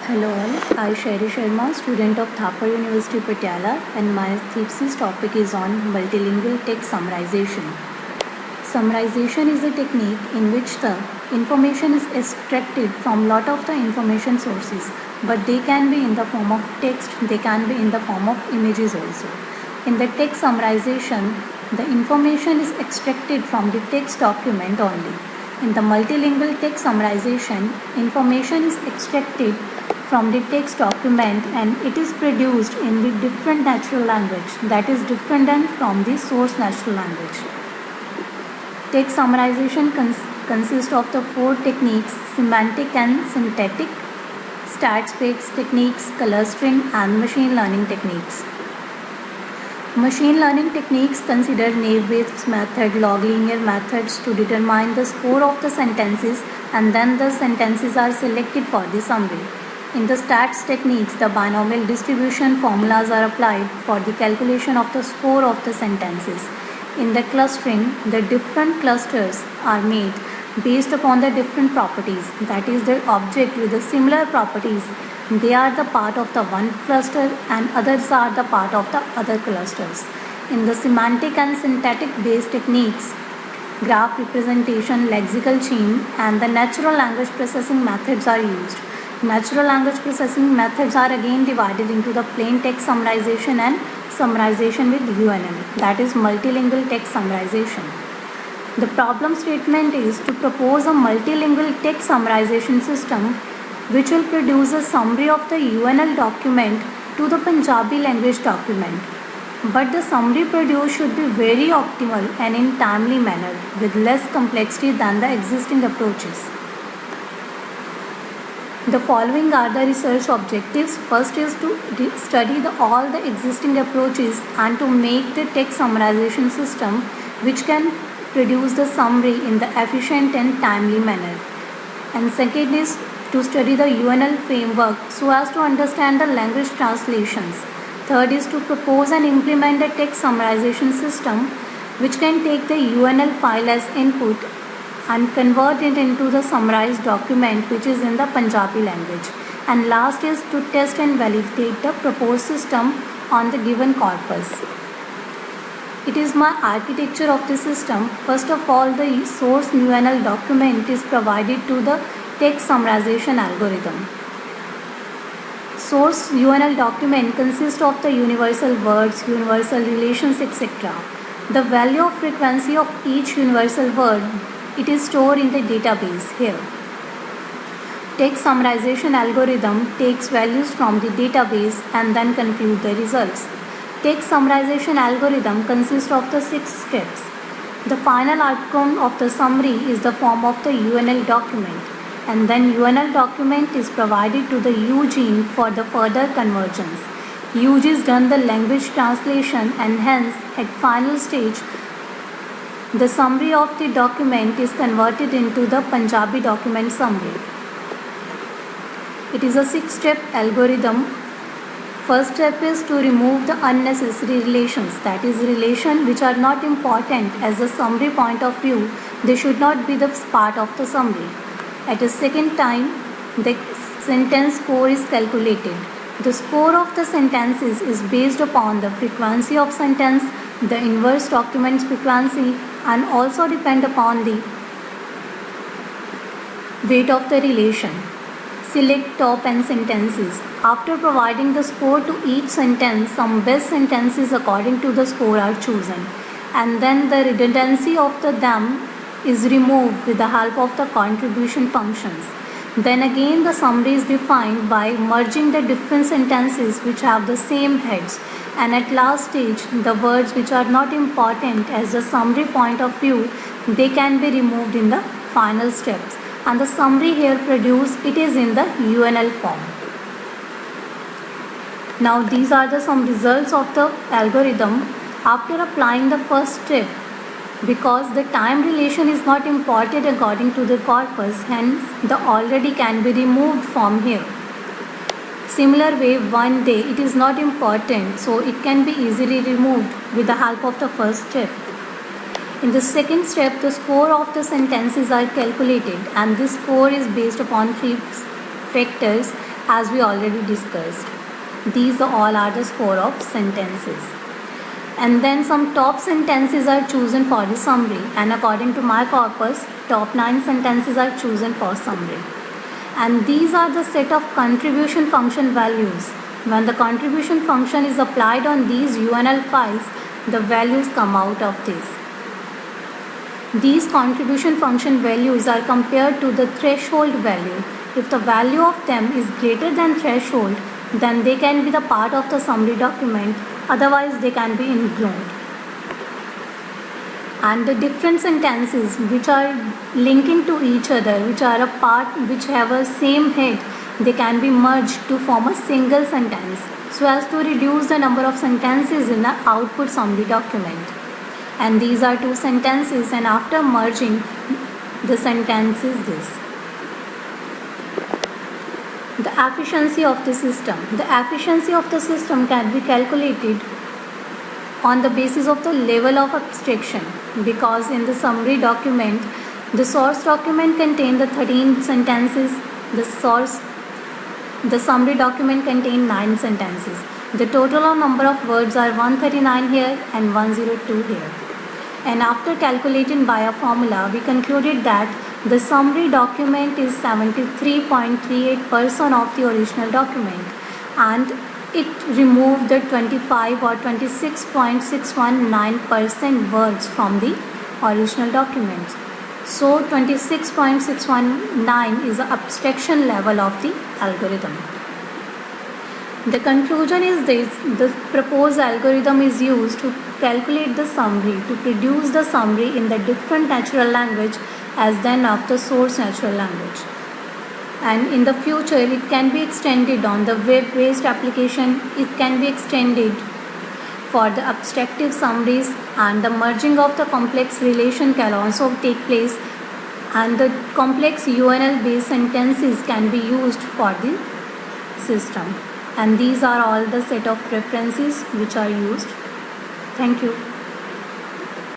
Hello all, I Sherry Sharma, student of Thapar University Patiala, and my thesis topic is on multilingual text summarization. Summarization is a technique in which the information is extracted from lot of the information sources, but they can be in the form of text, they can be in the form of images also. In the text summarization, the information is extracted from the text document only. In the multilingual text summarization, information is extracted from the text document and it is produced in the different natural language that is different than from the source natural language. Text summarization consists of the four techniques: semantic and syntactic, stat-space techniques, clustering, and machine learning techniques. Machine learning techniques consider naive-Bayes method, log-linear methods to determine the score of the sentences, and then the sentences are selected for the summary. In the stats techniques, the binomial distribution formulas are applied for the calculation of the score of the sentences. In the clustering, the different clusters are made based upon the different properties, that is, the object with the similar properties, they are the part of the one cluster and others are the part of the other clusters. In the semantic and syntactic based techniques, graph representation, lexical chain, and the natural language processing methods are used. Natural language processing methods are again divided into the plain text summarization and summarization with UNL, that is multilingual text summarization. The problem statement is to propose a multilingual text summarization system which will produce a summary of the UNL document to the Punjabi language document. But the summary produced should be very optimal and in timely manner with less complexity than the existing approaches. The following are the research objectives. First is to study all the existing approaches and to make the text summarization system which can produce the summary in the efficient and timely manner. And second is to study the UNL framework so as to understand the language translations. Third is to propose and implement a text summarization system which can take the UNL file as input and convert it into the summarized document which is in the Punjabi language. And last is to test and validate the proposed system on the given corpus. It is my architecture of the system. First of all, the source UNL document is provided to the text summarization algorithm. Source UNL document consists of the universal words, universal relations, etc. The value of frequency of each universal word, it is stored in the database here. Text summarization algorithm takes values from the database and then compute the results. Text summarization algorithm consists of the 6 steps. The final outcome of the summary is the form of the UNL document, and then UNL document is provided to the UGene for the further convergence. UGene done the language translation and hence at final stage the summary of the document is converted into the Punjabi document summary. It is a 6-step algorithm. First step is to remove the unnecessary relations, that is relation which are not important as a summary point of view, they should not be the part of the summary. At a second time, the sentence score is calculated. The score of the sentences is based upon the frequency of sentence, the inverse document frequency, and also depend upon the weight of the relation. Select top n sentences. After providing the score to each sentence, some best sentences according to the score are chosen, and then the redundancy of them is removed with the help of the contribution functions. Then again the summary is defined by merging the different sentences which have the same heads, and at last stage the words which are not important as the summary point of view, they can be removed in the final steps, and the summary here produced, it is in the UNL form. Now these are some results of the algorithm after applying the first step. Because the time relation is not important according to the corpus, hence the already can be removed from here. Similar way, one day, it is not important, so it can be easily removed with the help of the first step. In the second step, the score of the sentences are calculated, and this score is based upon 3 factors, as we already discussed. These all are the score of sentences. And then some top sentences are chosen for the summary, and according to my corpus, top 9 sentences are chosen for summary. And these are the set of contribution function values. When the contribution function is applied on these UNL files, the values come out of this. These contribution function values are compared to the threshold value. If the value of them is greater than threshold, then they can be the part of the summary document, otherwise they can be ignored. And the different sentences which are linking to each other, which are a part, which have a same head, they can be merged to form a single sentence, so as to reduce the number of sentences in the output summary document. And these are 2 sentences, and after merging, the sentence is this. The efficiency of the system. The efficiency of the system can be calculated on the basis of the level of abstraction, because in the summary document, the source document contains the 13 sentences, the summary document contains 9 sentences. The total number of words are 139 here and 102 here. And after calculating by a formula, we concluded that the summary document is 73.38% of the original document, and it removed the 25 or 26.619% words from the original document. So 26.619 is the abstraction level of the algorithm. The conclusion is this: the proposed algorithm is used to calculate the summary, to produce the summary in the different natural language as then of the source natural language. And in the future, it can be extended on the web-based application. It can be extended for the abstractive summaries, and the merging of the complex relation can also take place, and the complex UNL-based sentences can be used for the system. And these are all the set of references which are used. Thank you.